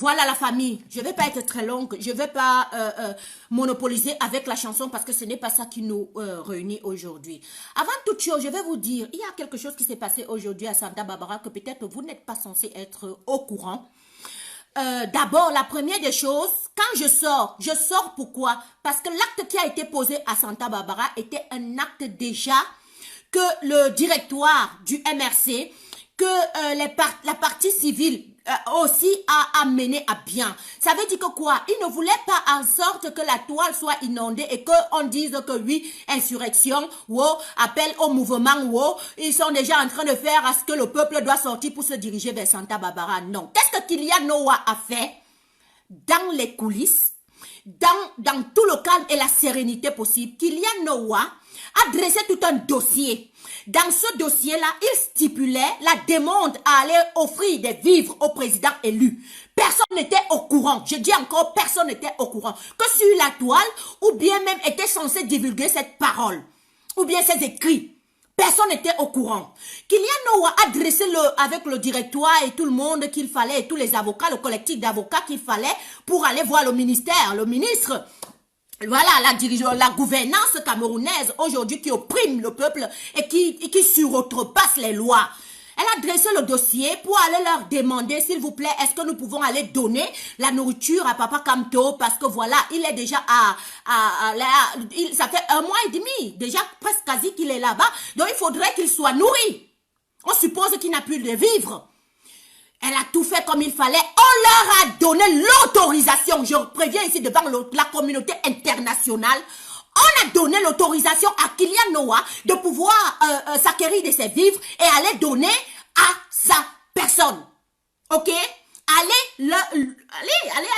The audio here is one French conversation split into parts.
Voilà la famille, je ne vais pas être très longue, je ne vais pas monopoliser avec la chanson parce que ce n'est pas ça qui nous réunit aujourd'hui. Avant toute chose, je vais vous dire, il y a quelque chose qui s'est passé aujourd'hui à Santa Barbara que peut-être vous n'êtes pas censé être au courant. D'abord, la première des choses, quand je sors pourquoi? Parce que l'acte qui a été posé à Santa Barbara était un acte déjà que le directoire du MRC, que la partie civile aussi a mené à bien. Ça veut dire que quoi? Ils ne voulaient pas en sorte que la toile soit inondée et qu'on dise que oui, insurrection, appel au mouvement, ils sont déjà en train de faire à ce que le peuple doit sortir pour se diriger vers Santa Barbara. Non. Qu'est-ce que Kylian Noah a fait dans les coulisses, dans tout le calme et la sérénité possible? Kylian Noah a dressé tout un dossier. Dans ce dossier-là, il stipulait la demande à aller offrir des vivres au président élu. Personne n'était au courant. Je dis encore, personne n'était au courant. Que sur la toile, ou bien même était censé divulguer cette parole, ou bien ces écrits. Personne n'était au courant. Kylian Noah a dressé avec le directoire et tout le monde qu'il fallait, et tous les avocats, le collectif d'avocats qu'il fallait pour aller voir le ministère, le ministre. Voilà la gouvernance camerounaise aujourd'hui qui opprime le peuple et qui surpasse les lois. Elle a dressé le dossier pour aller leur demander, s'il vous plaît, est-ce que nous pouvons aller donner la nourriture à Papa Kamto parce que voilà, il est déjà ça fait 1 mois et demi, déjà presque quasi qu'il est là-bas, donc il faudrait qu'il soit nourri. On suppose qu'il n'a plus de vivres. Elle a tout fait comme il fallait. On leur a donné l'autorisation. Je préviens ici devant la communauté internationale. On a donné l'autorisation à Kylian Noah de pouvoir s'acquérir de ses vivres et aller donner à sa personne. Ok? Allez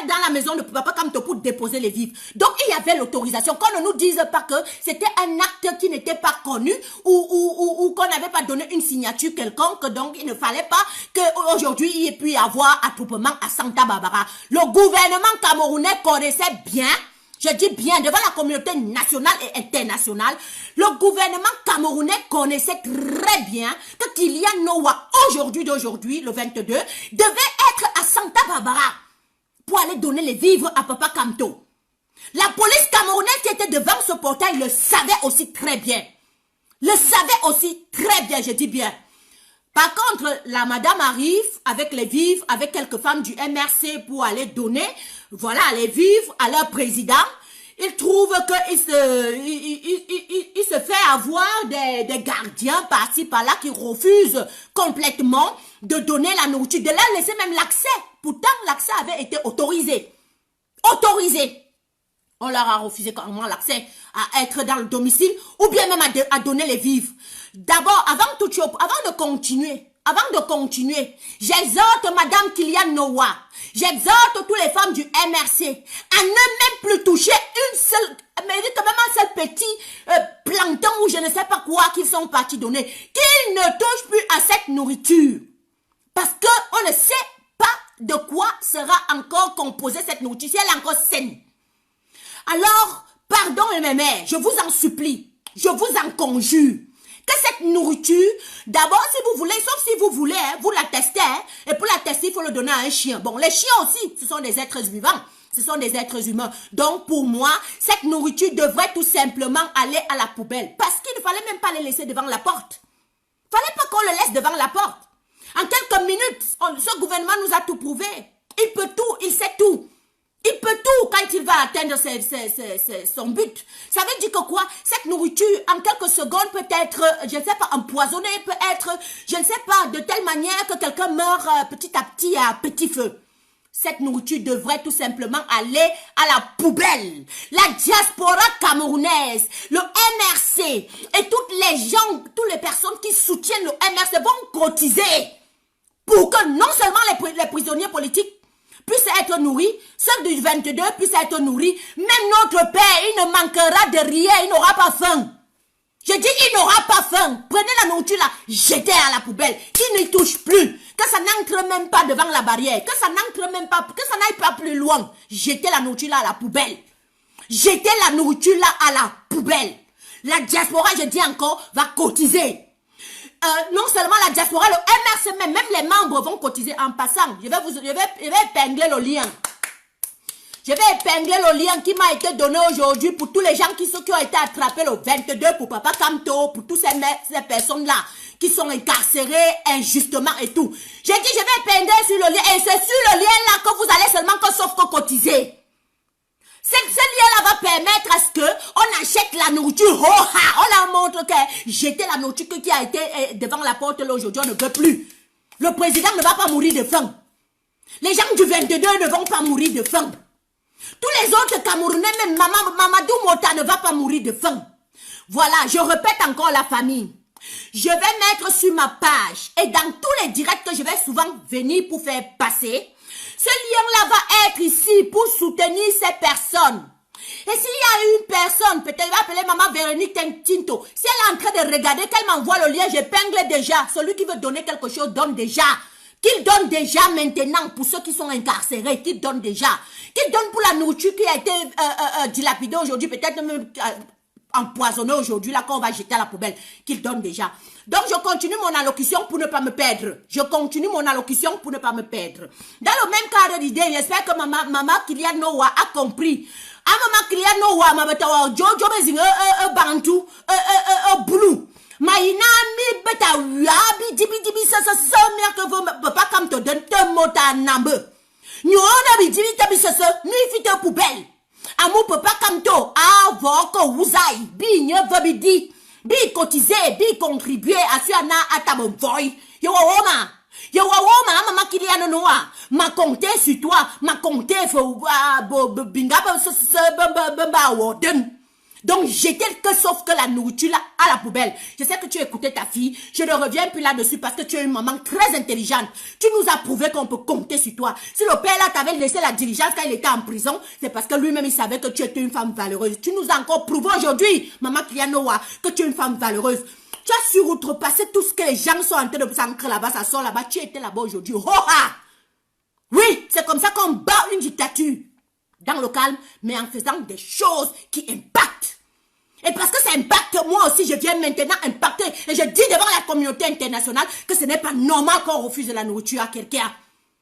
dans la maison de Papa Kamto pour déposer les vivres. Donc, il y avait l'autorisation. Qu'on ne nous dise pas que c'était un acte qui n'était pas connu ou qu'on n'avait pas donné une signature quelconque. Donc, il ne fallait pas qu'aujourd'hui, il puisse y avoir attroupement à Santa Barbara. Le gouvernement camerounais connaissait bien, je dis bien, devant la communauté nationale et internationale, le gouvernement camerounais connaissait très bien que Kylian Noah, d'aujourd'hui, le 22, devait être à Santa Barbara pour aller donner les vivres à Papa Kamto. La police camerounaise qui était devant ce portail le savait aussi très bien. Je dis bien. Par contre, la madame arrive avec les vivres, avec quelques femmes du MRC pour aller donner, voilà, les vivres à leur président. Il trouve qu'il se fait avoir des gardiens par-ci, par-là qui refusent complètement de donner la nourriture, de leur laisser même l'accès. Pourtant, l'accès avait été autorisé. On leur a refusé carrément l'accès à être dans le domicile ou bien même à donner les vivres. D'abord, avant de continuer, j'exhorte Madame Kylian Noah, j'exhorte toutes les femmes du MRC à ne même plus toucher un seul petit plancton ou je ne sais pas quoi qu'ils sont partis donner, qu'ils ne touchent plus à cette nourriture. Parce qu'on ne sait pas de quoi sera encore composée cette nourriture, si elle est encore saine. Alors, pardon mes mères, je vous en supplie, je vous en conjure, que cette nourriture, d'abord si vous voulez, sauf si vous voulez, vous la testez, et pour la tester, il faut le donner à un chien. Bon, les chiens aussi, ce sont des êtres vivants, ce sont des êtres humains. Donc pour moi, cette nourriture devrait tout simplement aller à la poubelle, parce qu'il ne fallait même pas les laisser devant la porte. Il ne fallait pas qu'on le laisse devant la porte. En quelques minutes, ce gouvernement nous a tout prouvé. Il peut tout, il sait tout. Il peut tout quand il va atteindre son but. Ça veut dire que quoi? Cette nourriture, en quelques secondes, peut être, je ne sais pas, empoisonnée, peut être, je ne sais pas, de telle manière que quelqu'un meurt petit à petit à petit feu. Cette nourriture devrait tout simplement aller à la poubelle. La diaspora camerounaise, le MRC et toutes les personnes qui soutiennent le MRC vont cotiser pour que non seulement les prisonniers politiques puissent être nourris, ceux du 22 puissent être nourris, même notre père, il ne manquera de rien, il n'aura pas faim. Je dis, il n'aura pas faim. Prenez la nourriture là, jetez à la poubelle. Qu'il ne touche plus. Que ça n'entre même pas devant la barrière. Que ça n'entre même pas, que ça n'aille pas plus loin. Jetez la nourriture là à la poubelle. Jetez la nourriture là à la poubelle. La diaspora, je dis encore, va cotiser. Non seulement la diaspora, le MRC, même les membres vont cotiser. En passant, je vais épingler le lien. Je vais épingler le lien qui m'a été donné aujourd'hui pour tous les gens qui ont été attrapés le 22 pour Papa Kamto, pour toutes ces personnes-là qui sont incarcérées injustement et tout. J'ai dit, je vais épingler sur le lien et c'est sur le lien-là que vous allez seulement que sauf que cotiser. Ce lien-là va permettre à ce que on achète la nourriture. Oh, on leur montre que jeter la nourriture qui a été devant la porte là aujourd'hui, on ne veut plus. Le président ne va pas mourir de faim. Les gens du 22 ne vont pas mourir de faim. Tous les autres Camerounais, même Mamadou Mota ne va pas mourir de faim. Voilà, je répète encore la famille. Je vais mettre sur ma page et dans tous les directs que je vais souvent venir pour faire passer, ce lien-là va être ici pour soutenir ces personnes. Et s'il y a une personne, peut-être il va appeler maman Véronique Tinto, si elle est en train de regarder, qu'elle m'envoie le lien, j'épingle déjà. Celui qui veut donner quelque chose, donne déjà. Qu'il donne déjà maintenant pour ceux qui sont incarcérés, qu'il donne déjà. Qu'il donne pour la nourriture qui a été dilapidée aujourd'hui, peut-être même empoisonnée aujourd'hui, là, qu'on va jeter à la poubelle. Qu'il donne déjà. Donc, je continue mon allocution pour ne pas me perdre. Je continue mon allocution pour ne pas me perdre. Dans le même cadre d'idée, j'espère que maman Kylian Noah a compris. Maman Kylian Noah, maman Jojo Bezing, Bantu, Blue. Maïna mi beta wabi dibi sa mère que vous papa comme te donne te mota nambe. Nous on a bi dibi tabi sa nous fite poubelle. Amu papa comme to avoko wuzai bi nye vabi di bi cotiser bi contribuer à ce ana atabo voy. Yo woma mama Kylian Noah ma compter sur toi ma compter fo binga ba woden. Donc, j'étais que sauf que la nourriture là à la poubelle. Je sais que tu écoutais ta fille. Je ne reviens plus là-dessus parce que tu es une maman très intelligente. Tu nous as prouvé qu'on peut compter sur toi. Si le père là t'avait laissé la diligence quand il était en prison, c'est parce que lui-même il savait que tu étais une femme valeureuse. Tu nous as encore prouvé aujourd'hui, maman Kylian Noah, que tu es une femme valeureuse. Tu as su outrepasser tout ce que les gens sont en train de s'ancrer là-bas, ça sort là-bas. Tu étais là-bas aujourd'hui. Oh, ah! Oui, c'est comme ça qu'on bat une dictature. Dans le calme, mais en faisant des choses qui impactent. Et parce que ça impacte, moi aussi, je viens maintenant impacter. Et je dis devant la communauté internationale que ce n'est pas normal qu'on refuse de la nourriture à quelqu'un.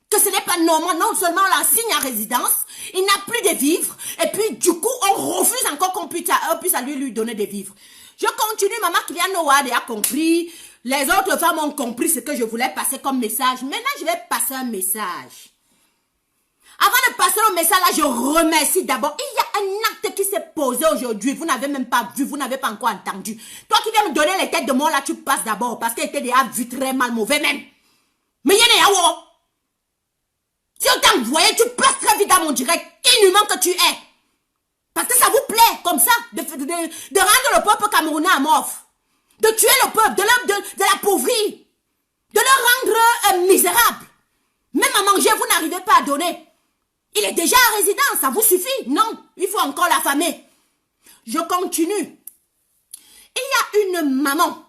Que ce n'est pas normal, non seulement on l'assigne à résidence, il n'a plus de vivres, et puis du coup, on refuse encore qu'on puisse à lui donner des vivres. Je continue, maman Kylian Noah a compris. Les autres femmes ont compris ce que je voulais passer comme message. Maintenant, je vais passer un message. Avant de passer au message, là, je remercie d'abord. Il y a un acte qui s'est posé aujourd'hui. Vous n'avez même pas vu, vous n'avez pas encore entendu. Toi qui viens me donner les têtes de mort, là, tu passes d'abord. Parce qu'elle était déjà vue très mal, mauvais même. Mais il y en a. Si on t'envoyait, tu passes très vite dans mon direct. Inhumain que tu es. Parce que ça vous plaît, comme ça, de rendre le peuple camerounais amorphe. De tuer le peuple, de l'appauvrir. De le rendre misérable. Même à manger, vous n'arrivez pas à donner. Il est déjà à résidence, ça vous suffit? Non, il faut encore l'affamer. Je continue. Il y a une maman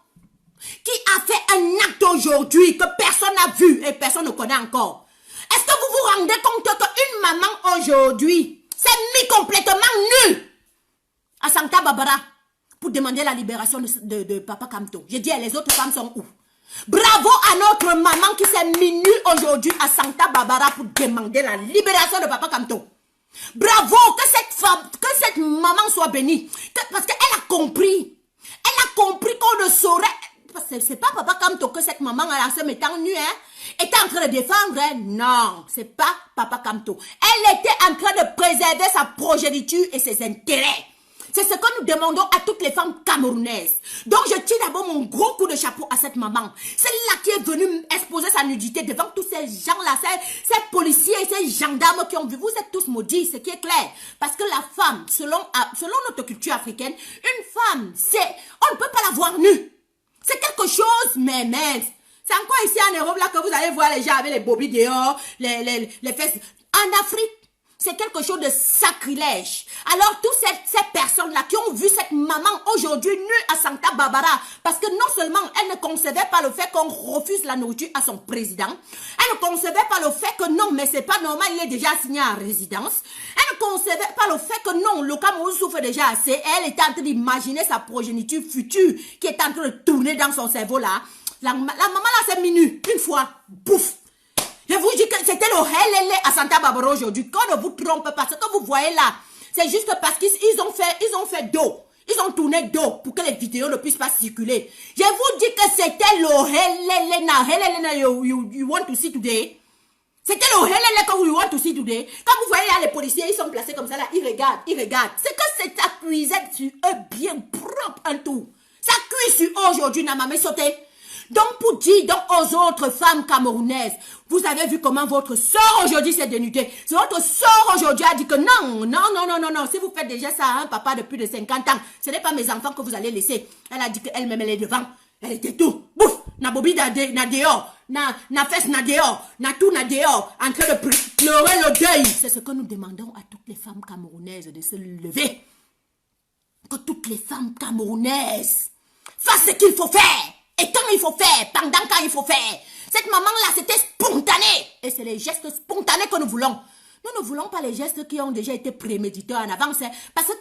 qui a fait un acte aujourd'hui que personne n'a vu et personne ne connaît encore. Est-ce que vous vous rendez compte qu'une maman aujourd'hui s'est mise complètement nue à Santa Barbara pour demander la libération de Papa Kamto? Je dis, les autres femmes sont où? Bravo à notre maman qui s'est mise nue aujourd'hui à Santa Barbara pour demander la libération de Papa Kamto. Bravo, que cette maman soit bénie. Parce qu'elle a compris. Elle a compris qu'on ne saurait... C'est pas Papa Kamto que cette maman, en se mettant nue, était en train de défendre. Non, c'est pas Papa Kamto. Elle était en train de préserver sa progéniture et ses intérêts. C'est ce que nous demandons à toutes les femmes camerounaises. Donc je tire d'abord mon gros coup de chapeau à cette maman. Celle-là qui est venue exposer sa nudité devant tous ces gens-là, ces policiers, ces gendarmes qui ont vu. Vous êtes tous maudits, ce qui est clair. Parce que la femme, selon notre culture africaine, une femme, on ne peut pas la voir nue. C'est quelque chose, mais c'est encore ici en Europe là que vous allez voir les gens avec les bobis dehors, les fesses. En Afrique, C'est quelque chose de sacrilège. Alors, toutes ces personnes-là qui ont vu cette maman aujourd'hui nue à Santa Barbara, parce que non seulement elle ne concevait pas le fait qu'on refuse la nourriture à son président, elle ne concevait pas le fait que non, mais c'est pas normal, il est déjà assigné à résidence. Elle ne concevait pas le fait que non, le Cameroun souffre déjà assez. Elle était en train d'imaginer sa progéniture future qui est en train de tourner dans son cerveau là. La maman là s'est minue une fois, bouf. Je vous dis que c'était le helele à Santa Barbara aujourd'hui. Qu'on ne vous trompe pas, ce que vous voyez là, c'est juste parce qu'ils ont fait dos. Ils ont tourné dos pour que les vidéos ne puissent pas circuler. Je vous dis que c'était le helele you want to see today. C'était le helele que you want to see today. Quand vous voyez là, les policiers, ils sont placés comme ça là, ils regardent. C'est que c'est à cuisette sur eux bien propre en tout. Ça cuit sur eux aujourd'hui, n'a jamais sauté. Donc, pour dire donc aux autres femmes camerounaises, vous avez vu comment votre soeur aujourd'hui s'est dénudée. Votre soeur aujourd'hui a dit que non. Si vous faites déjà ça à un papa de plus de 50 ans, ce n'est pas mes enfants que vous allez laisser. Elle a dit qu'elle-même, elle est devant. Elle était tout. Bouf! Na bobi na dehors. Na fesse na dehors. Na tout na dehors. En train de pleurer le deuil. C'est ce que nous demandons à toutes les femmes camerounaises de se lever. Que toutes les femmes camerounaises fassent ce qu'il faut faire. Et quand il faut faire, pendant quand il faut faire. Cette maman-là, c'était spontané. Et c'est les gestes spontanés que nous voulons. Nous ne voulons pas les gestes qui ont déjà été prémédités en avance. Parce que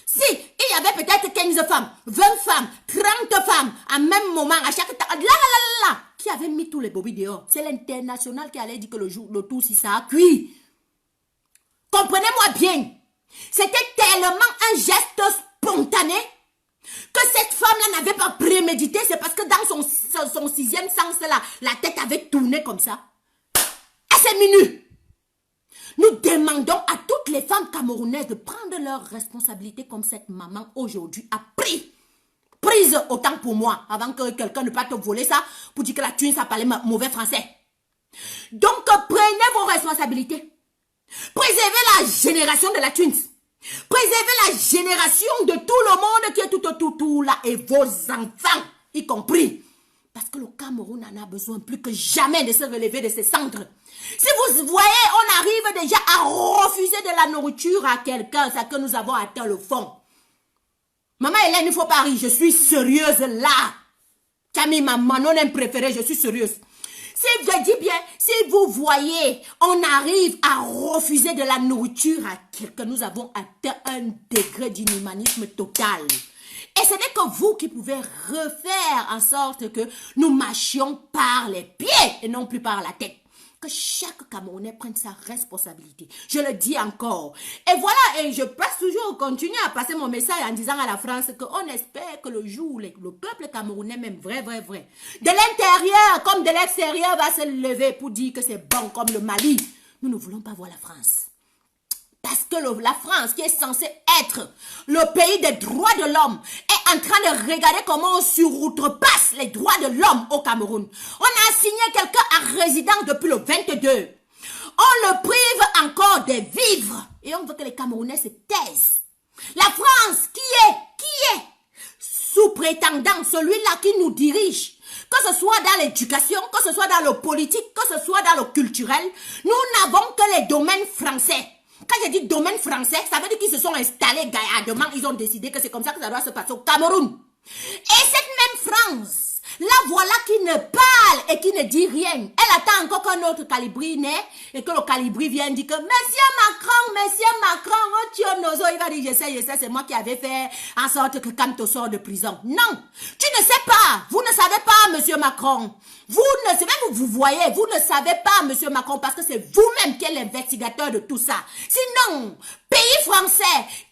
si il y avait peut-être 15 femmes, 20 femmes, 30 femmes, à même moment, à chaque temps, qui avaient mis tous les bobis dehors. C'est l'international qui allait dire que le tout, si ça a cuit. Comprenez-moi bien. C'était tellement un geste spontané que cette femme-là n'avait pas prémédité. C'est parce que dans son sixième sens, là, la tête avait tourné comme ça. À ces minutes, nous demandons à toutes les femmes camerounaises de prendre leurs responsabilités comme cette maman aujourd'hui a pris. Prise autant pour moi, avant que quelqu'un ne pas te voler ça, pour dire que la thune, ça parlait mauvais français. Donc, prenez vos responsabilités. Préservez la génération de la thune. Préservez la génération de tout le monde qui est tout là, et vos enfants, y compris. Parce que le Cameroun en a besoin plus que jamais de se relever de ses cendres. Si vous voyez, on arrive déjà à refuser de la nourriture à quelqu'un, c'est que nous avons atteint le fond. Maman Hélène, il faut pas rire, je suis sérieuse là. Camille, ma non préférée, je suis sérieuse. Si je dis bien, si vous voyez, on arrive à refuser de la nourriture à quelqu'un, nous avons atteint un degré d'inhumanisme total. Et ce n'est que vous qui pouvez refaire en sorte que nous marchions par les pieds et non plus par la tête. Que chaque Camerounais prenne sa responsabilité. Je le dis encore. Et voilà, et je passe toujours, continue à passer mon message en disant à la France qu'on espère que le jour où le peuple camerounais, même vrai, de l'intérieur comme de l'extérieur, va se lever pour dire que c'est bon comme le Mali. Nous ne voulons pas voir la France. Parce que la France, qui est censée être le pays des droits de l'homme, est en train de regarder comment on suroutrepasse les droits de l'homme au Cameroun. On a assigné quelqu'un à résidence depuis le 22. On le prive encore de vivre. Et on veut que les Camerounais se taisent. La France, qui est sous-prétendant, celui-là qui nous dirige, que ce soit dans l'éducation, que ce soit dans le politique, que ce soit dans le culturel, nous n'avons que les domaines français. Quand je dis domaine français, ça veut dire qu'ils se sont installés gaillardement. Ils ont décidé que c'est comme ça que ça doit se passer au Cameroun. Et cette même France, la voilà qui ne parle et qui ne dit rien. Elle attend encore qu'un autre Calibri naît et que le Calibri vienne dire que Monsieur Macron, oh Tionozo, il va dire je sais, c'est moi qui avais fait en sorte que Kamto sort de prison. Non, tu ne sais pas, vous ne savez pas, Monsieur Macron. Vous ne savez, vous voyez, vous ne savez pas, Monsieur Macron, parce que c'est vous-même qui êtes l'investigateur de tout ça. Sinon, pays français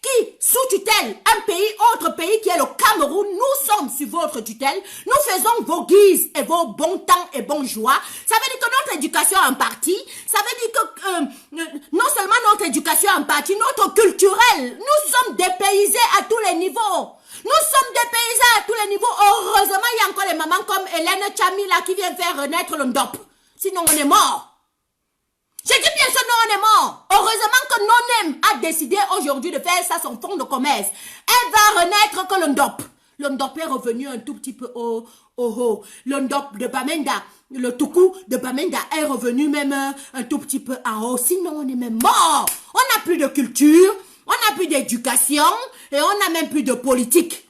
qui, sous tutelle, un pays, autre pays qui est le Cameroun, nous sommes sur votre tutelle, nous faisons vos guises et vos bons temps et bons joies. Ça veut dire que notre éducation en partie, ça veut dire que non seulement notre éducation en partie, notre culturel, nous sommes dépaysés à tous les niveaux. Nous sommes dépaysés à tous les niveaux. Heureusement, il y a encore les mamans comme Hélène Chamila qui viennent faire renaître le Ndop. Sinon, on est mort. Je dis bien ça, non, on est mort. Heureusement que Nonem a décidé aujourd'hui de faire ça son fonds de commerce. Elle va renaître que le Ndop. Le Ndop est revenu un tout petit peu au Oh oh, le Ndop de Bamenda, le Tuku de Bamenda est revenu même un tout petit peu en haut. Sinon, on est même mort. On n'a plus de culture, on n'a plus d'éducation et on n'a même plus de politique.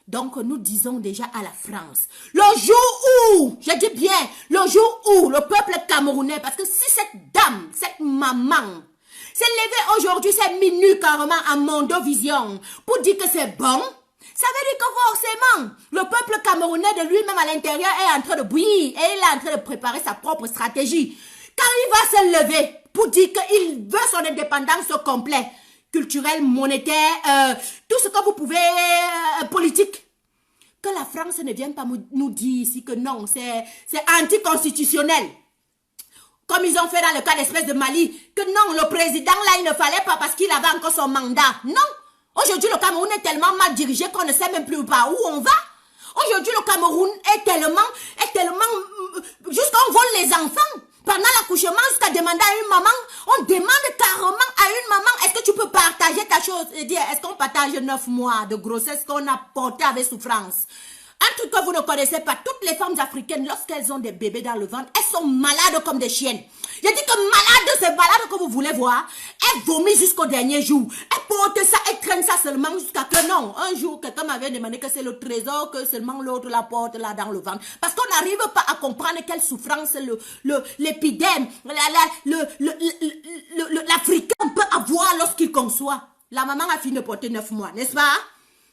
Donc, nous disons déjà à la France, le jour où, je dis bien, le jour où le peuple camerounais, parce que si cette dame, cette maman, s'est levée aujourd'hui, c'est minuit carrément à Mondovision pour dire que c'est bon, ça veut dire que forcément, le peuple camerounais de lui-même à l'intérieur est en train de bouillir et il est en train de préparer sa propre stratégie. Quand il va se lever pour dire qu'il veut son indépendance complète, culturelle, monétaire, tout ce que vous pouvez, politique, que la France ne vienne pas nous dire ici que non, c'est anticonstitutionnel. Comme ils ont fait dans le cas d'espèce de Mali, que non, le président là, il ne fallait pas parce qu'il avait encore son mandat. Non. Aujourd'hui, le Cameroun est tellement mal dirigé qu'on ne sait même plus par où on va. Aujourd'hui, le Cameroun est tellement, jusqu'on vole les enfants. Pendant l'accouchement, jusqu'à demander à une maman, on demande carrément à une maman, est-ce que tu peux partager ta chose et dire, est-ce qu'on partage 9 mois de grossesse qu'on a porté avec souffrance? Un truc que vous ne connaissez pas, toutes les femmes africaines, lorsqu'elles ont des bébés dans le ventre, elles sont malades comme des chiennes. Je dis que malade, c'est malade que vous voulez voir. Elles vomissent jusqu'au dernier jour. Elles portent ça, elles traînent ça seulement jusqu'à que non. Un jour, quelqu'un m'avait demandé que c'est le trésor, que seulement l'autre la porte là dans le ventre. Parce qu'on n'arrive pas à comprendre quelle souffrance l'épidème, l'Africain peut avoir lorsqu'il conçoit. La maman a fini de porter 9 mois, n'est-ce pas?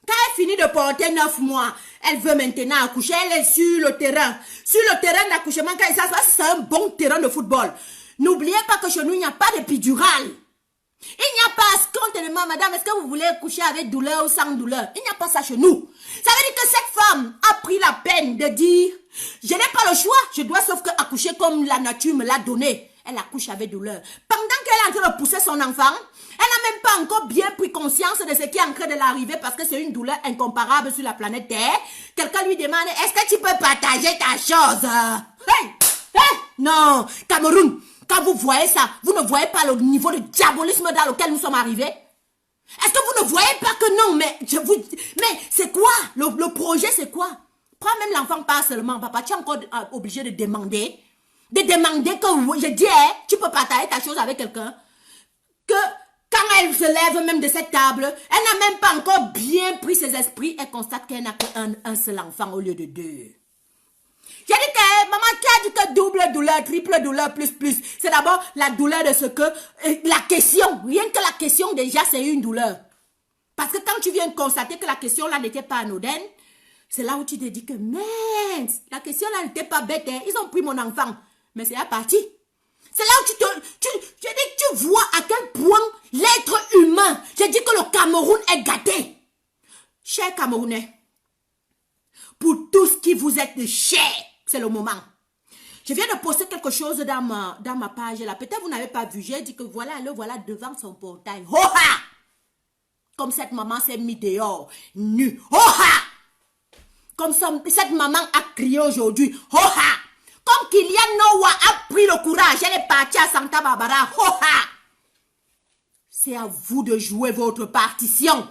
Quand elle finit de porter 9 mois, elle veut maintenant accoucher, elle est sur le terrain. Sur le terrain d'accouchement, quand ça se passe, c'est un bon terrain de football. N'oubliez pas que chez nous, il n'y a pas d'épidurale. Il n'y a pas spontanément, madame, est-ce que vous voulez coucher avec douleur ou sans douleur? Il n'y a pas ça chez nous. Ça veut dire que cette femme a pris la peine de dire, je n'ai pas le choix, je dois sauf que accoucher comme la nature me l'a donné. Elle accouche avec douleur. Pendant qu'elle est en train de pousser son enfant, elle n'a même pas encore bien pris conscience de ce qui est en train de l'arriver parce que c'est une douleur incomparable sur la planète Terre. Quelqu'un lui demande, est-ce que tu peux partager ta chose? Hey! Hey! Non! Cameroun, quand vous voyez ça, vous ne voyez pas le niveau de diabolisme dans lequel nous sommes arrivés? Est-ce que vous ne voyez pas que non? Mais c'est quoi? Le projet, c'est quoi? Prends même l'enfant pas seulement, papa, tu es encore obligé de demander. De demander que, je dis, tu peux partager ta chose avec quelqu'un. Que quand elle se lève même de cette table, elle n'a même pas encore bien pris ses esprits. Elle constate qu'elle n'a qu'un seul enfant au lieu de 2. J'ai dit que maman qui a dit que double douleur, triple douleur, plus. C'est d'abord la douleur de ce que, la question, rien que la question déjà c'est une douleur. Parce que quand tu viens constater que la question là n'était pas anodine, c'est là où tu te dis que mince, la question là n'était pas bête, hein. Ils ont pris mon enfant. Mais c'est la partie. C'est là où tu vois à quel point l'être humain, j'ai dit que le Cameroun est gâté. Chers Camerounais, pour tout ce qui vous êtes cher, c'est le moment. Je viens de poster quelque chose dans ma page là. Peut-être vous n'avez pas vu. J'ai dit que voilà, le voilà devant son portail. Ho-ha! Comme cette maman s'est mise dehors, nue. Ho-ha! Comme cette maman a crié aujourd'hui. Ho-ha! Comme Kylian Noah a pris le courage, elle est partie à Santa Barbara. Ho-ha! C'est à vous de jouer votre partition.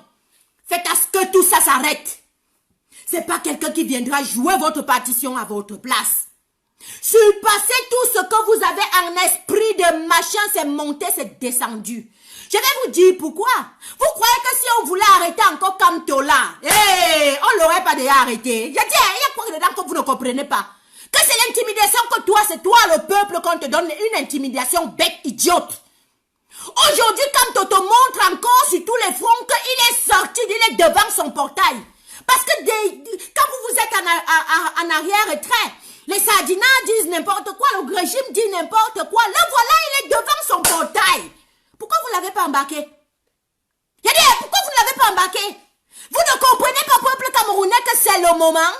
Faites à ce que tout ça s'arrête. C'est pas quelqu'un qui viendra jouer votre partition à votre place. Surpassez tout ce que vous avez en esprit de machin, c'est monté, c'est descendu. Je vais vous dire pourquoi. Vous croyez que si on voulait arrêter encore Kamtola, on l'aurait pas déjà arrêté. Je dis, il y a quoi dedans que vous ne comprenez pas? Que c'est l'intimidation que toi, c'est toi le peuple qu'on te donne une intimidation bête, idiote. Aujourd'hui, quand on te montre encore sur tous les fronts qu'il est sorti, il est devant son portail. Parce que quand vous êtes en arrière-retrait, les sardinats disent n'importe quoi, le régime dit n'importe quoi. Là, voilà, il est devant son portail. Pourquoi vous ne l'avez pas embarqué? J'ai dit, pourquoi vous ne l'avez pas embarqué? Vous ne comprenez pas, peuple camerounais, que c'est le moment?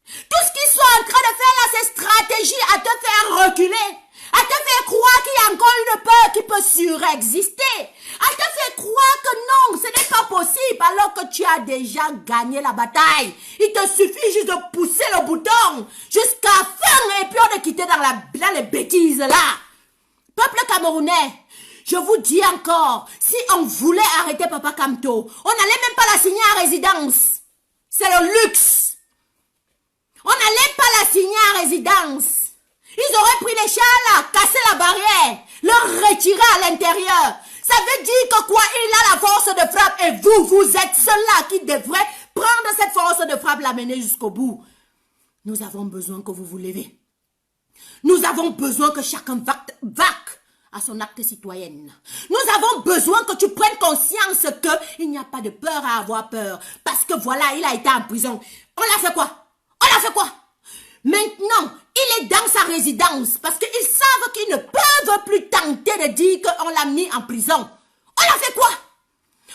Tout ce qu'ils sont en train de faire là, c'est stratégie à te faire reculer, à te faire croire qu'il y a encore une peur qui peut surexister, à te faire croire que non, ce n'est pas possible alors que tu as déjà gagné la bataille. Il te suffit juste de pousser le bouton jusqu'à fin et puis on est quitté dans les bêtises là. Peuple camerounais, je vous dis encore, si on voulait arrêter Papa Kamto, on n'allait même pas la signer à résidence. C'est le luxe. On n'allait résidence. Ils auraient pris les chars là, cassé la barrière, le retiré à l'intérieur. Ça veut dire que quoi, il a la force de frappe et vous êtes ceux-là qui devraient prendre cette force de frappe, l'amener jusqu'au bout. Nous avons besoin que vous vous levez. Nous avons besoin que chacun vaque à son acte citoyen. Nous avons besoin que tu prennes conscience qu'il n'y a pas de peur à avoir peur. Parce que voilà, il a été en prison. On l'a fait quoi? On l'a fait quoi? Maintenant, il est dans sa résidence parce qu'ils savent qu'ils ne peuvent plus tenter de dire qu'on l'a mis en prison. On l'a fait quoi?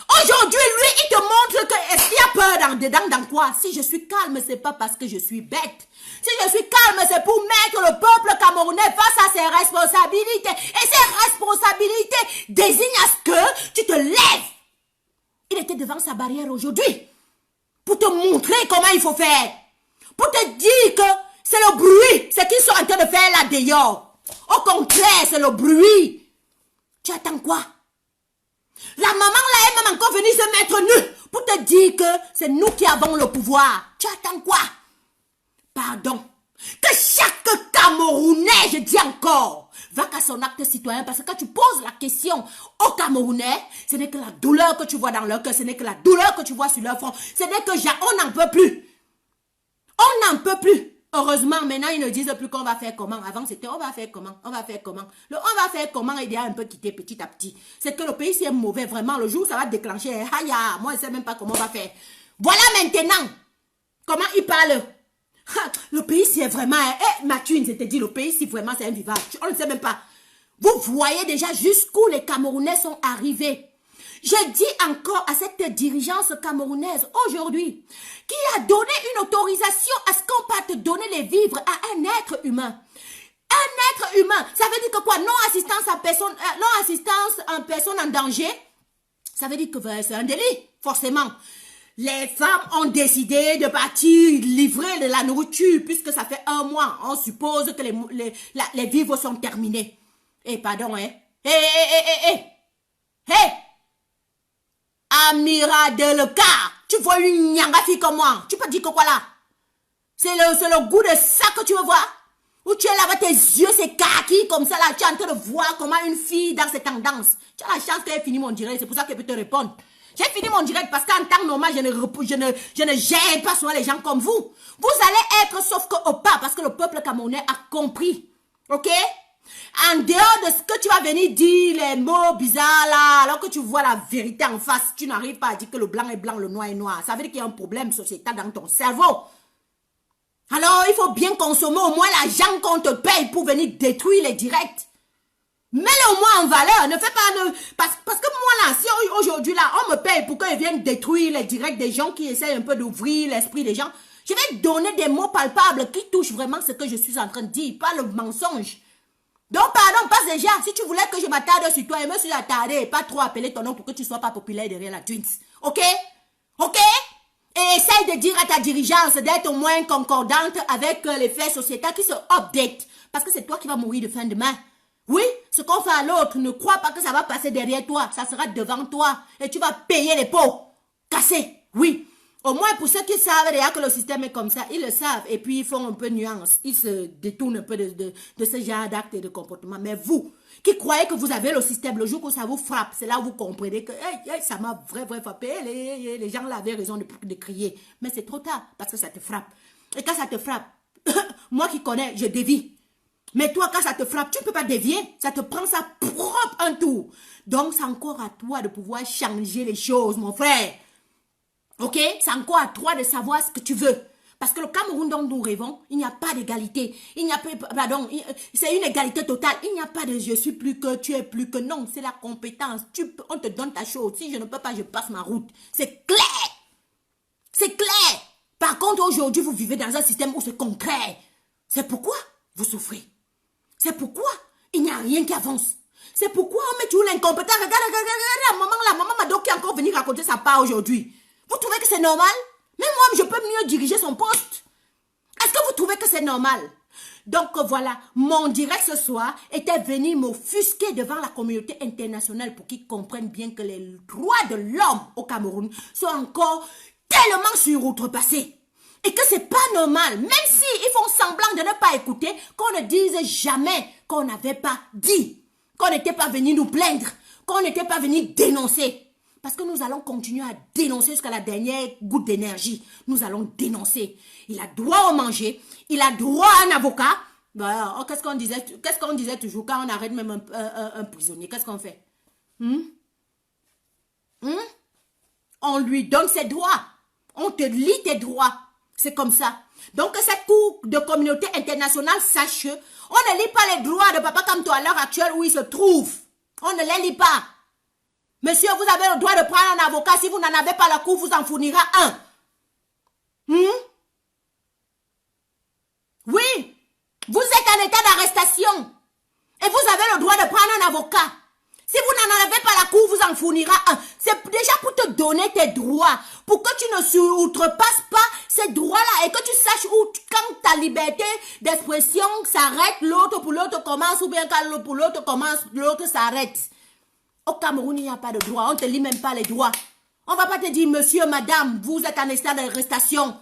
Aujourd'hui, lui, il te montre que est-ce qu'il y a peur dedans dans quoi? Si je suis calme, c'est pas parce que je suis bête. Si je suis calme, c'est pour mettre le peuple camerounais face à ses responsabilités. Et ces responsabilités désignent à ce que tu te lèves. Il était devant sa barrière aujourd'hui pour te montrer comment il faut faire. Pour te dire que c'est le bruit, c'est qu'ils sont en train de faire là dehors. Au contraire, c'est le bruit. Tu attends quoi? La maman là est même encore venue se mettre nue pour te dire que c'est nous qui avons le pouvoir. Tu attends quoi? Pardon. Que chaque Camerounais, je dis encore, va qu'à son acte citoyen, parce que quand tu poses la question aux Camerounais, ce n'est que la douleur que tu vois dans leur cœur, ce n'est que la douleur que tu vois sur leur front, ce n'est que on n'en peut plus. On n'en peut plus. Heureusement, maintenant, ils ne disent plus qu'on va faire comment. Avant, c'était on va faire comment, on va faire comment. Le on va faire comment est déjà un peu quitté petit à petit. C'est que le pays, c'est mauvais, vraiment. Le jour où ça va déclencher, aïe, moi, je ne sais même pas comment on va faire. Voilà maintenant comment ils parlent. Le pays, c'est vraiment... Mathieu, je t'ai dit, le pays, si vraiment c'est invivable. On ne sait même pas. Vous voyez déjà jusqu'où les Camerounais sont arrivés. Je dis encore à cette dirigeance camerounaise aujourd'hui qui a donné une autorisation à ce qu'on peut te donner les vivres à un être humain. Un être humain, ça veut dire que quoi? Non-assistance en personne en danger, ça veut dire que c'est un délit, forcément. Les femmes ont décidé de partir livrer de la nourriture puisque ça fait 1 mois. On suppose que les vivres sont terminés. Pardon, hein? Amira Delcar, tu vois une nyanga fille comme moi. Tu peux dire que quoi là? C'est le goût de ça que tu veux voir? Ou tu es là avec tes yeux, c'est kaki comme ça là. Tu es en train de voir comment une fille dans ses tendances. Tu as la chance qu'elle ait fini mon direct. C'est pour ça qu'elle peut te répondre. J'ai fini mon direct parce qu'en temps normal, je ne gère pas souvent les gens comme vous. Vous allez être sauf qu'au pas parce que le peuple camerounais a compris. Ok? En dehors de ce que tu vas venir dire, les mots bizarres là, alors que tu vois la vérité en face, tu n'arrives pas à dire que le blanc est blanc, le noir est noir. Ça veut dire qu'il y a un problème sociétal dans ton cerveau. Alors, il faut bien consommer au moins l'argent qu'on te paye pour venir détruire les directs. Mets-le au moins en valeur. Ne fais pas... Parce que moi là, si aujourd'hui là, on me paye pour qu'ils viennent détruire les directs des gens qui essayent un peu d'ouvrir l'esprit des gens, je vais donner des mots palpables qui touchent vraiment ce que je suis en train de dire, pas le mensonge. Donc, pardon, passe déjà. Si tu voulais que je m'attarde sur toi, je me suis attardé et pas trop appeler ton nom pour que tu ne sois pas populaire derrière la twins. Ok? Ok? Et essaye de dire à ta dirigeance d'être au moins concordante avec les faits sociétaux qui se update. Parce que c'est toi qui vas mourir de faim demain. Oui, ce qu'on fait à l'autre, ne crois pas que ça va passer derrière toi. Ça sera devant toi. Et tu vas payer les pots. Cassés. Oui. Au moins, pour ceux qui savent déjà que le système est comme ça, ils le savent. Et puis, ils font un peu nuance. Ils se détournent un peu de ce genre d'actes et de comportement. Mais vous, qui croyez que vous avez le système, le jour où ça vous frappe, c'est là où vous comprenez que ça m'a vraiment frappé. Les gens là avaient raison de crier. Mais c'est trop tard parce que ça te frappe. Et quand ça te frappe, moi qui connais, je dévie. Mais toi, quand ça te frappe, tu ne peux pas dévier. Ça te prend ça propre un tour. Donc, c'est encore à toi de pouvoir changer les choses, mon frère. Ok? C'est encore à toi de savoir ce que tu veux. Parce que le Cameroun dont nous rêvons, il n'y a pas d'égalité. Il n'y a pas, pardon, c'est une égalité totale. Il n'y a pas de je suis plus que, tu es plus que. Non, c'est la compétence. On te donne ta chose. Si je ne peux pas, je passe ma route. C'est clair. C'est clair. Par contre, aujourd'hui, vous vivez dans un système où c'est concret. C'est pourquoi vous souffrez. C'est pourquoi il n'y a rien qui avance. C'est pourquoi on met toujours l'incompétent. Regarde, la maman Mado qui est encore venue raconter sa part aujourd'hui. Vous trouvez que c'est normal? Même moi, je peux mieux diriger son poste. Est-ce que vous trouvez que c'est normal? Donc voilà, mon direct ce soir était venu m'offusquer devant la communauté internationale pour qu'ils comprennent bien que les droits de l'homme au Cameroun sont encore tellement suroutrepassés. Et que c'est pas normal, même si ils font semblant de ne pas écouter, qu'on ne dise jamais qu'on n'avait pas dit, qu'on n'était pas venu nous plaindre, qu'on n'était pas venu dénoncer. Parce que nous allons continuer à dénoncer jusqu'à la dernière goutte d'énergie. Nous allons dénoncer. Il a droit au manger, il a droit à un avocat. Bah, qu'est-ce qu'on disait toujours quand on arrête même un prisonnier? Qu'est-ce qu'on fait? On lui donne ses droits. On te lit tes droits. C'est comme ça. Donc que cette cour de communauté internationale sache, on ne lit pas les droits de Papa Kamto à l'heure actuelle où il se trouve. On ne les lit pas. Monsieur, vous avez le droit de prendre un avocat. Si vous n'en avez pas, la cour vous en fournira un. Oui. Vous êtes en état d'arrestation. Et vous avez le droit de prendre un avocat. Si vous n'en avez pas, la cour vous en fournira un. C'est déjà pour te donner tes droits. Pour que tu ne outrepasses pas ces droits-là. Et que tu saches où, quand ta liberté d'expression s'arrête, l'autre pour l'autre commence. Ou bien quand pour l'autre commence, l'autre s'arrête. Au Cameroun, il n'y a pas de droit. On ne te lit même pas les droits. On ne va pas te dire, monsieur, madame, vous êtes en état d'arrestation.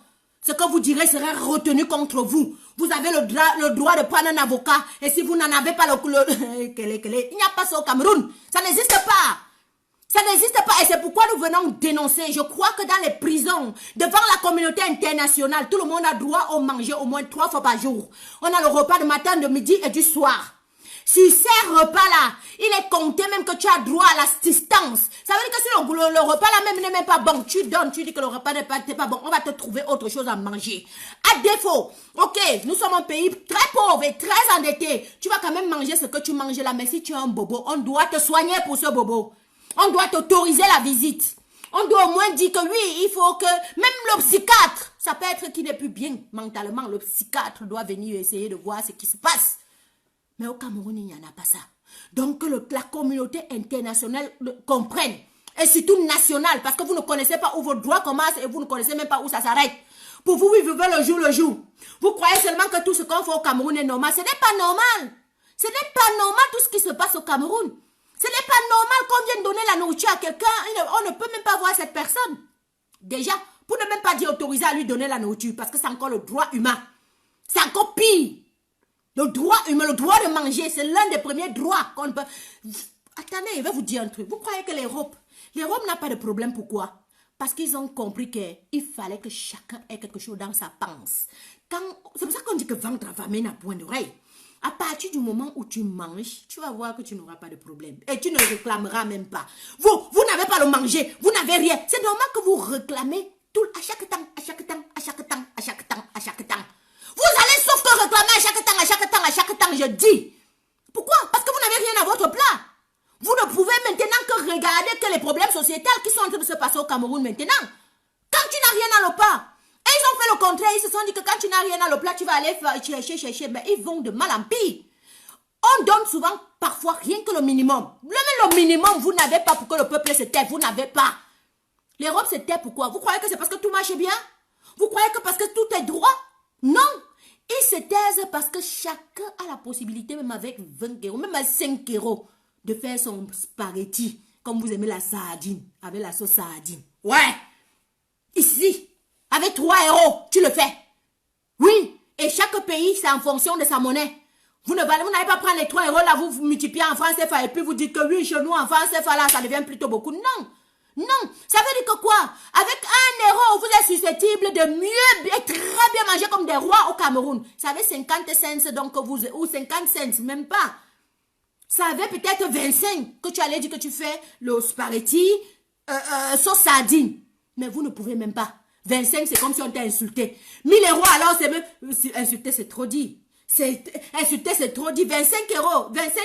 Ce que vous direz sera retenu contre vous. Vous avez le droit de prendre un avocat. Et si vous n'en avez pas il n'y a pas ça au Cameroun. Ça n'existe pas. Ça n'existe pas. Et c'est pourquoi nous venons dénoncer. Je crois que dans les prisons, devant la communauté internationale, tout le monde a droit au manger au moins 3 fois par jour. On a le repas de matin, de midi et du soir. Sur ces repas-là, il est compté même que tu as droit à l'assistance. Ça veut dire que si le repas-là même n'est même pas bon, tu donnes, tu dis que le repas n'est pas bon, on va te trouver autre chose à manger. À défaut, ok, nous sommes un pays très pauvre et très endetté. Tu vas quand même manger ce que tu manges là, mais si tu as un bobo, on doit te soigner pour ce bobo. On doit t'autoriser la visite. On doit au moins dire que oui, il faut que même le psychiatre, ça peut être qu'il n'est plus bien mentalement, le psychiatre doit venir essayer de voir ce qui se passe. Mais au Cameroun, il n'y en a pas ça. Donc que la communauté internationale comprenne. Et surtout nationale, parce que vous ne connaissez pas où vos droits commencent et vous ne connaissez même pas où ça s'arrête. Pour vous, vous vivez le jour le jour. Vous croyez seulement que tout ce qu'on fait au Cameroun est normal. Ce n'est pas normal. Ce n'est pas normal tout ce qui se passe au Cameroun. Ce n'est pas normal qu'on vienne donner la nourriture à quelqu'un. On ne peut même pas voir cette personne. Déjà, pour ne même pas dire autoriser à lui donner la nourriture, parce que c'est encore le droit humain. C'est encore pire. Le droit humain, le droit de manger, c'est l'un des premiers droits qu'on peut... Attendez, je vais vous dire un truc. Vous croyez que l'Europe n'a pas de problème, pourquoi? Parce qu'ils ont compris qu'il fallait que chacun ait quelque chose dans sa panse. C'est pour ça qu'on dit que ventre affamé n'a point d'oreille. À partir du moment où tu manges, tu vas voir que tu n'auras pas de problème. Et tu ne réclameras même pas. Vous n'avez pas le manger, vous n'avez rien. C'est normal que vous réclamez tout à chaque temps, à chaque temps, à chaque temps, à chaque temps, à chaque temps. Vous allez sauf que réclamer à chaque temps, à chaque temps, à chaque temps, je dis. Pourquoi? Parce que vous n'avez rien à votre plat. Vous ne pouvez maintenant que regarder que les problèmes sociétals qui sont en train de se passer au Cameroun maintenant. Quand tu n'as rien dans le plat. Et ils ont fait le contraire. Ils se sont dit que quand tu n'as rien dans le plat, tu vas aller chercher. Mais ils vont de mal en pire. On donne souvent, parfois, rien que le minimum. Même le minimum, vous n'avez pas pour que le peuple se taise. Vous n'avez pas. L'Europe se tait pourquoi? Vous croyez que c'est parce que tout marche bien? Vous croyez que parce que tout est droit? Non, ils se taisent parce que chacun a la possibilité, même avec 20 euros, même avec 5 euros, de faire son spaghetti, comme vous aimez la sardine, avec la sauce sardine. Ouais, ici, avec 3 euros, tu le fais. Oui, et chaque pays, c'est en fonction de sa monnaie. Vous n'allez pas prendre les 3 euros là, vous multipliez en francs CFA et puis vous dites que oui, chez nous, en francs CFA là, ça devient plutôt beaucoup. Non. Non, ça veut dire que quoi? Avec 1 euro, vous êtes susceptible de mieux et très bien manger comme des rois au Cameroun. Ça avait 50 cents, donc ou 50 cents, même pas. Ça avait peut-être 25 que tu allais dire que tu fais le spaghetti, sauce sardine. Mais vous ne pouvez même pas. 25, c'est comme si on t'a insulté. 1000 euros, alors c'est même... Insulter, c'est trop dit. Insulter, c'est trop dit. 25 euros, 25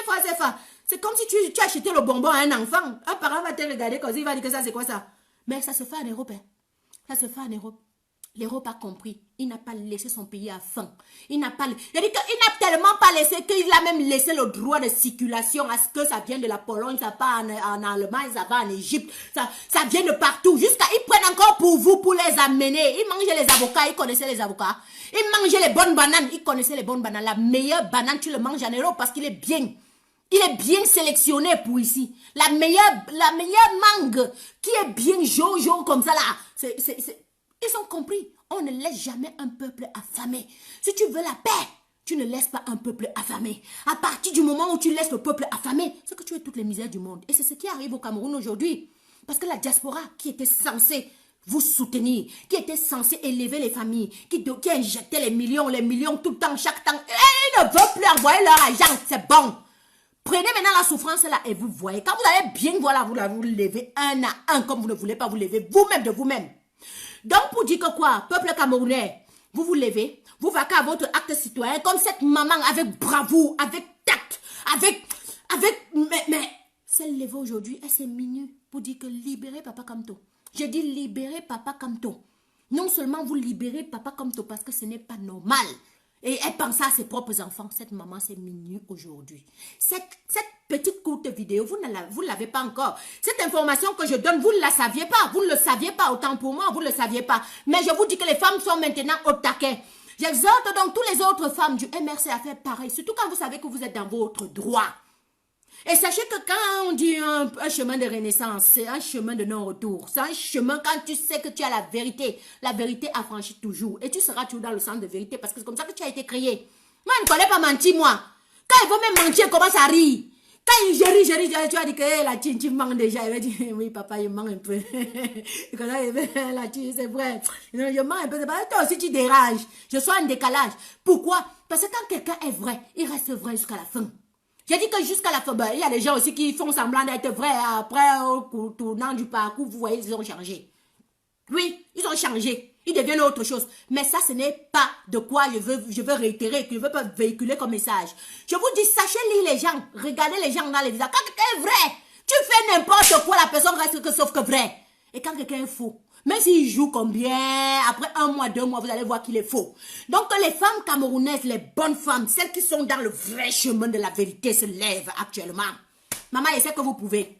francs CFA. C'est comme si tu achetais le bonbon à un enfant. Un parent va te regarder comme ça, il va dire que ça, c'est quoi ça? Mais ça se fait en Europe. Hein. Ça se fait en Europe. L'Europe a compris. Il n'a pas laissé son pays à faim. Il n'a tellement pas laissé qu'il a même laissé le droit de circulation à ce que ça vienne de la Pologne, ça va en Allemagne, ça va en Égypte, ça vient de partout. Jusqu'à, ils prennent encore pour vous, pour les amener. Ils mangeaient les avocats, ils connaissaient les avocats. Ils mangeaient les bonnes bananes, ils connaissaient les bonnes bananes. La meilleure banane, tu le manges en Europe parce qu'il est bien. Il est bien sélectionné pour ici. La meilleure mangue qui est bien jaune comme ça là. Ils ont compris. On ne laisse jamais un peuple affamé. Si tu veux la paix, tu ne laisses pas un peuple affamé. À partir du moment où tu laisses le peuple affamé, c'est que tu as toutes les misères du monde. Et c'est ce qui arrive au Cameroun aujourd'hui. Parce que la diaspora qui était censée vous soutenir, qui était censée élever les familles, qui injectait les millions tout le temps, chaque temps, et ils ne veulent plus envoyer leur argent, c'est bon. Prenez maintenant la souffrance là et vous voyez. Quand vous allez bien voir, vous levez un à un comme vous ne voulez pas vous lever vous-même de vous-même. Donc pour dire que quoi, peuple camerounais, vous vous levez, vous vaquez à votre acte citoyen comme cette maman avec bravoure, avec tact, mais celle levée aujourd'hui, elle s'est minue pour dire que libérez Papa Kamto. Je dis libérez Papa Kamto. Non seulement vous libérez Papa Kamto parce que ce n'est pas normal. Et elle pensait à ses propres enfants. Cette maman s'est minue aujourd'hui. Cette petite courte vidéo, vous ne l'avez pas encore. Cette information que je donne, vous ne la saviez pas. Vous ne le saviez pas, autant pour moi, vous ne le saviez pas. Mais je vous dis que les femmes sont maintenant au taquet. J'exhorte donc toutes les autres femmes du MRC à faire pareil. Surtout quand vous savez que vous êtes dans votre droit. Et sachez que quand on dit un chemin de renaissance, c'est un chemin de non-retour. C'est un chemin quand tu sais que tu as la vérité. La vérité affranchit toujours. Et tu seras toujours dans le centre de vérité parce que c'est comme ça que tu as été créé. Moi, je ne connais pas mentir, moi. Quand il faut même mentir, comment ça rit? Quand je ris, tu as dit que hey, la tine, tu manques déjà. Il va dire, oui, papa, je manque un peu. Et quand la tine, c'est vrai. Je manque un peu. Toi aussi, tu dérages. Je suis en décalage. Pourquoi? Parce que quand quelqu'un est vrai, il reste vrai jusqu'à la fin. J'ai dit que jusqu'à la fin, il y a des gens aussi qui font semblant d'être vrais. Après, au tournant du parcours, vous voyez, ils ont changé. Oui, ils ont changé. Ils deviennent autre chose. Mais ça, ce n'est pas de quoi je veux réitérer, que je veux pas véhiculer comme message. Je vous dis, sachez lire les gens. Regardez les gens dans les visages. Quand quelqu'un est vrai, tu fais n'importe quoi, la personne reste que sauf que vrai. Et quand quelqu'un est faux, même s'il joue combien, après 1 mois, 2 mois, vous allez voir qu'il est faux. Donc les femmes camerounaises, les bonnes femmes, celles qui sont dans le vrai chemin de la vérité se lèvent actuellement. Maman, je sais que vous pouvez.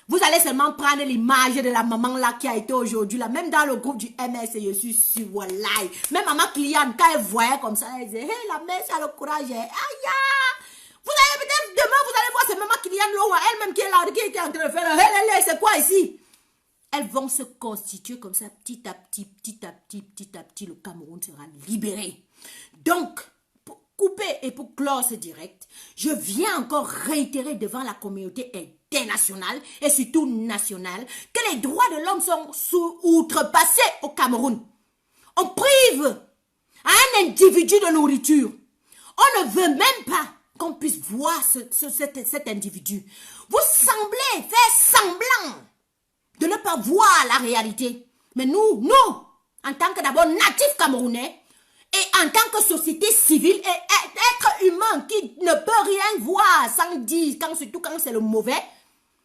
Vous allez seulement prendre l'image de la maman là qui a été aujourd'hui là, même dans le groupe du MS, je suis sûre, wallahi. Même maman cliente, quand elle voyait comme ça, elle disait, hey, la mère, ça a le courage, aïe. Vous allez peut-être, demain, vous allez voir ces mamans clientes là, elle-même qui est là, qui est en train de faire, hey, c'est quoi ici? Elles vont se constituer comme ça, petit à petit, le Cameroun sera libéré. Donc, pour couper et pour clore ce direct, je viens encore réitérer devant la communauté internationale et surtout nationale que les droits de l'homme sont outrepassés au Cameroun. On prive à un individu de nourriture. On ne veut même pas qu'on puisse voir cet individu. Vous semblez faire semblant de ne pas voir la réalité. Mais nous, en tant que d'abord natifs camerounais, et en tant que société civile et être humain qui ne peut rien voir sans dire, surtout quand c'est le mauvais,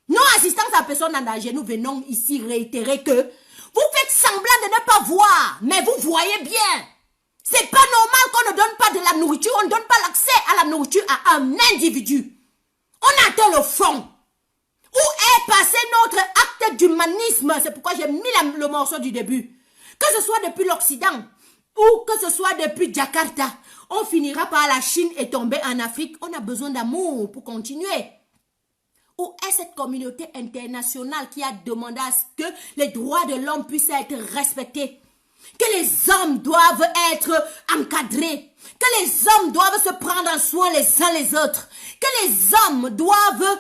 non-assistance à personne en danger, nous venons ici réitérer que vous faites semblant de ne pas voir, mais vous voyez bien. C'est pas normal qu'on ne donne pas de la nourriture, on ne donne pas l'accès à la nourriture à un individu. On atteint le fond. Où est passé notre acte d'humanisme? C'est pourquoi j'ai mis le morceau du début. Que ce soit depuis l'Occident ou que ce soit depuis Jakarta, on finira par la Chine et tomber en Afrique. On a besoin d'amour pour continuer. Où est cette communauté internationale qui a demandé à ce que les droits de l'homme puissent être respectés? Que les hommes doivent être encadrés, que les hommes doivent se prendre en soin les uns les autres, que les hommes doivent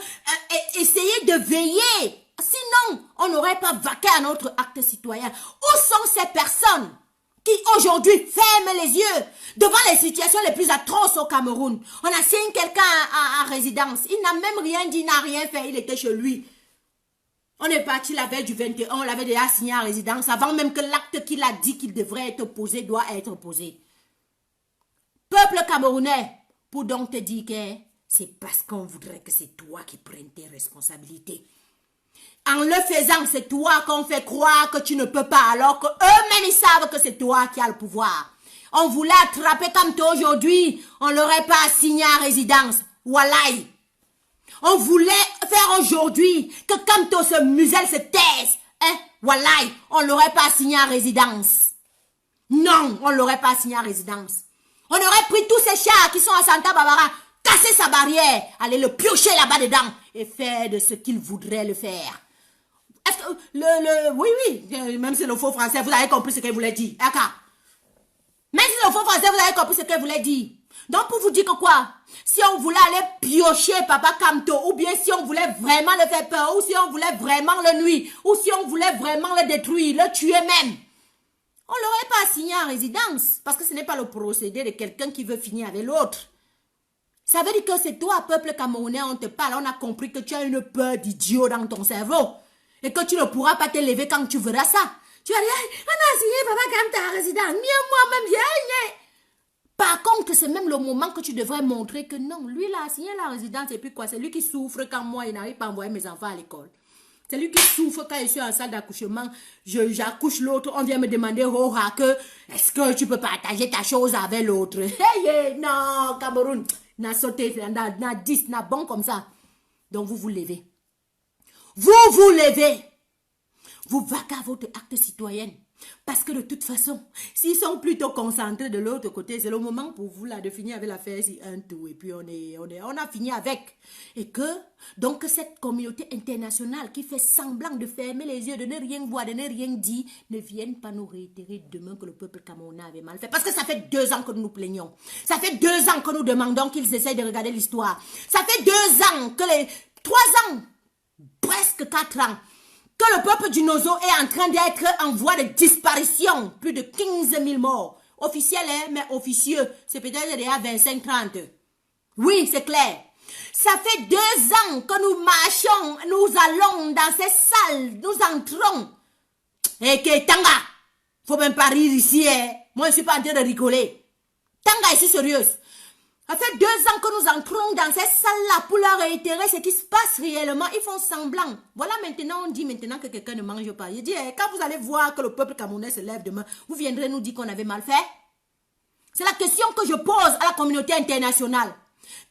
essayer de veiller. Sinon, on n'aurait pas vaqué à notre acte citoyen. Où sont ces personnes qui aujourd'hui ferment les yeux devant les situations les plus atroces au Cameroun? On a signé quelqu'un en résidence, il n'a même rien dit, il n'a rien fait, il était chez lui. On est parti la veille du 21, on l'avait déjà signé en résidence avant même que l'acte qu'il a dit qu'il devrait être posé doit être posé. Peuple camerounais, pour donc te dire que c'est parce qu'on voudrait que c'est toi qui prennes tes responsabilités. En le faisant, c'est toi qu'on fait croire que tu ne peux pas alors qu'eux-mêmes ils savent que c'est toi qui as le pouvoir. On voulait attraper comme toi aujourd'hui, on l'aurait pas assigné en résidence. Wallahi. On voulait faire aujourd'hui que Kamto se muselle, se taise. Hein? Wallahi, on ne l'aurait pas assigné en résidence. Non, on ne l'aurait pas assigné en résidence. On aurait pris tous ces chats qui sont à Santa Barbara, casser sa barrière, aller le piocher là-bas dedans et faire de ce qu'il voudrait le faire. Est-ce que oui, même si c'est le faux français, vous avez compris ce qu'elle voulait dire. D'accord. Même si c'est le faux français, vous avez compris ce qu'elle voulait dire. Donc, pour vous dire que quoi? Si on voulait aller piocher Papa Kamto, ou bien si on voulait vraiment le faire peur, ou si on voulait vraiment le nuire, ou si on voulait vraiment le détruire, le tuer même, on l'aurait pas assigné en résidence. Parce que ce n'est pas le procédé de quelqu'un qui veut finir avec l'autre. Ça veut dire que c'est toi, peuple camerounais, on te parle, on a compris que tu as une peur d'idiot dans ton cerveau. Et que tu ne pourras pas te lever quand tu verras ça. Tu vas dire, on a assigné Papa Kamto en résidence, mieux moi-même, bien. Par contre, c'est même le moment que tu devrais montrer que non, lui, il a signé la résidence et puis quoi, c'est lui qui souffre quand moi, il n'arrive pas à envoyer mes enfants à l'école. C'est lui qui souffre quand je suis en salle d'accouchement, j'accouche l'autre, on vient me demander, oh, que, est-ce que tu peux partager ta chose avec l'autre? Hey, non, Cameroun, n'a sauté, n'a 10, n'a bon comme ça. Donc, vous vous levez. Vous vous levez. Vous vaquez à votre acte citoyen. Parce que de toute façon, s'ils sont plutôt concentrés de l'autre côté, c'est le moment pour vous là de finir avec l'affaire si un tout. Et puis on a fini avec. Et que, donc cette communauté internationale qui fait semblant de fermer les yeux, de ne rien voir, de ne rien dire, ne vienne pas nous réitérer demain que le peuple camerounais avait mal fait. Parce que ça fait 2 ans que nous nous plaignons. Ça fait 2 ans que nous demandons qu'ils essayent de regarder l'histoire. Ça fait 2 ans que 3 ans, presque 4 ans, que le peuple du Nozo est en train d'être en voie de disparition. Plus de 15 000 morts. Officiels, hein, mais officieux. C'est peut-être déjà 25-30. Oui, c'est clair. Ça fait 2 ans que nous marchons, nous allons dans ces salles, nous entrons. Et que Tanga, faut même pas rire ici, hein. Moi, je suis pas en train de rigoler. Tanga, je suis sérieuse. Ça fait 2 ans que nous entrons dans ces salles-là pour leur réitérer ce qui se passe réellement. Ils font semblant. Voilà, maintenant, on dit maintenant que quelqu'un ne mange pas. Je dis, quand vous allez voir que le peuple camerounais se lève demain, vous viendrez nous dire qu'on avait mal fait? C'est la question que je pose à la communauté internationale.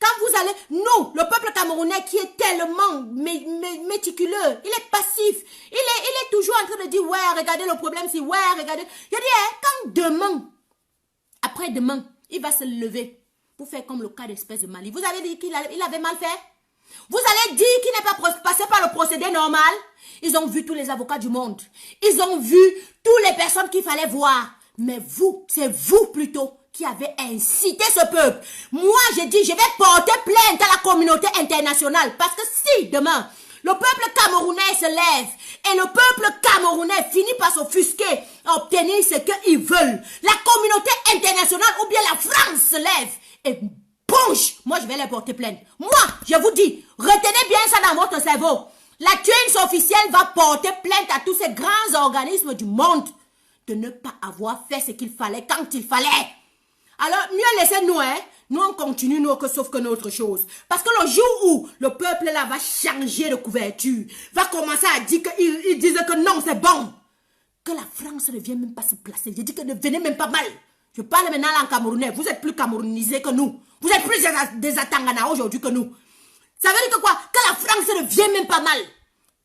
Quand vous allez, nous, le peuple camerounais qui est tellement méticuleux, il est passif, il est toujours en train de dire, ouais, regardez le problème, c'est ouais, regardez. Je dis, quand demain, après-demain, il va se lever pour faire comme le cas d'espèce de Mali. Vous avez dit qu'il avait mal fait? Vous allez dire qu'il n'est pas passé par le procédé normal? Ils ont vu tous les avocats du monde. Ils ont vu toutes les personnes qu'il fallait voir. Mais vous, c'est vous plutôt qui avez incité ce peuple. Moi, j'ai dit, je vais porter plainte à la communauté internationale. Parce que si demain, le peuple camerounais se lève et le peuple camerounais finit par s'offusquer à obtenir ce qu'ils veulent, la communauté internationale ou bien la France se lève et bouge, moi je vais les porter plainte. Moi, je vous dis, retenez bien ça dans votre cerveau. La tuile officielle va porter plainte à tous ces grands organismes du monde de ne pas avoir fait ce qu'il fallait quand il fallait. Alors, mieux laissez-nous, hein. Nous, on continue, nous, sauf que notre chose. Parce que le jour où le peuple, là, va changer de couverture, va commencer à dire qu'ils disent que non, c'est bon, que la France ne vient même pas se placer. Je dis que ne venez même pas mal. Je parle maintenant en camerounais. Vous êtes plus camerounisés que nous. Vous êtes plus des Atangana aujourd'hui que nous. Ça veut dire que quoi? Que la France ne vient même pas mal.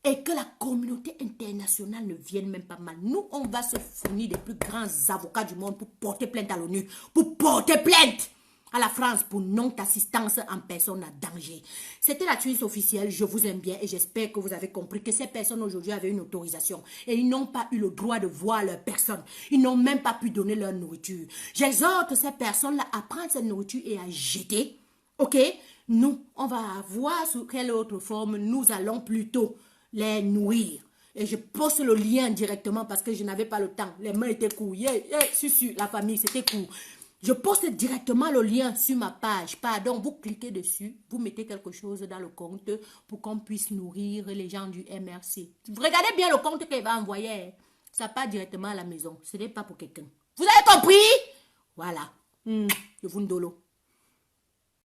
Et que la communauté internationale ne vienne même pas mal. Nous, on va se fournir des plus grands avocats du monde pour porter plainte à l'ONU. Pour porter plainte à la France pour non-assistance en personne à danger. C'était la tuile officielle. Je vous aime bien et j'espère que vous avez compris que ces personnes aujourd'hui avaient une autorisation. Et ils n'ont pas eu le droit de voir leur personne. Ils n'ont même pas pu donner leur nourriture. J'exhorte ces personnes-là à prendre cette nourriture et à jeter. Ok? Nous, on va voir sous quelle autre forme nous allons plutôt les nourrir. Et je poste le lien directement parce que je n'avais pas le temps. Les mains étaient courtes. Sur la famille, c'était court. Je poste directement le lien sur ma page. Pardon, vous cliquez dessus, vous mettez quelque chose dans le compte pour qu'on puisse nourrir les gens du MRC. Regardez bien le compte qu'il va envoyer. Ça part directement à la maison. Ce n'est pas pour quelqu'un. Vous avez compris? Voilà. Je vous ndolo.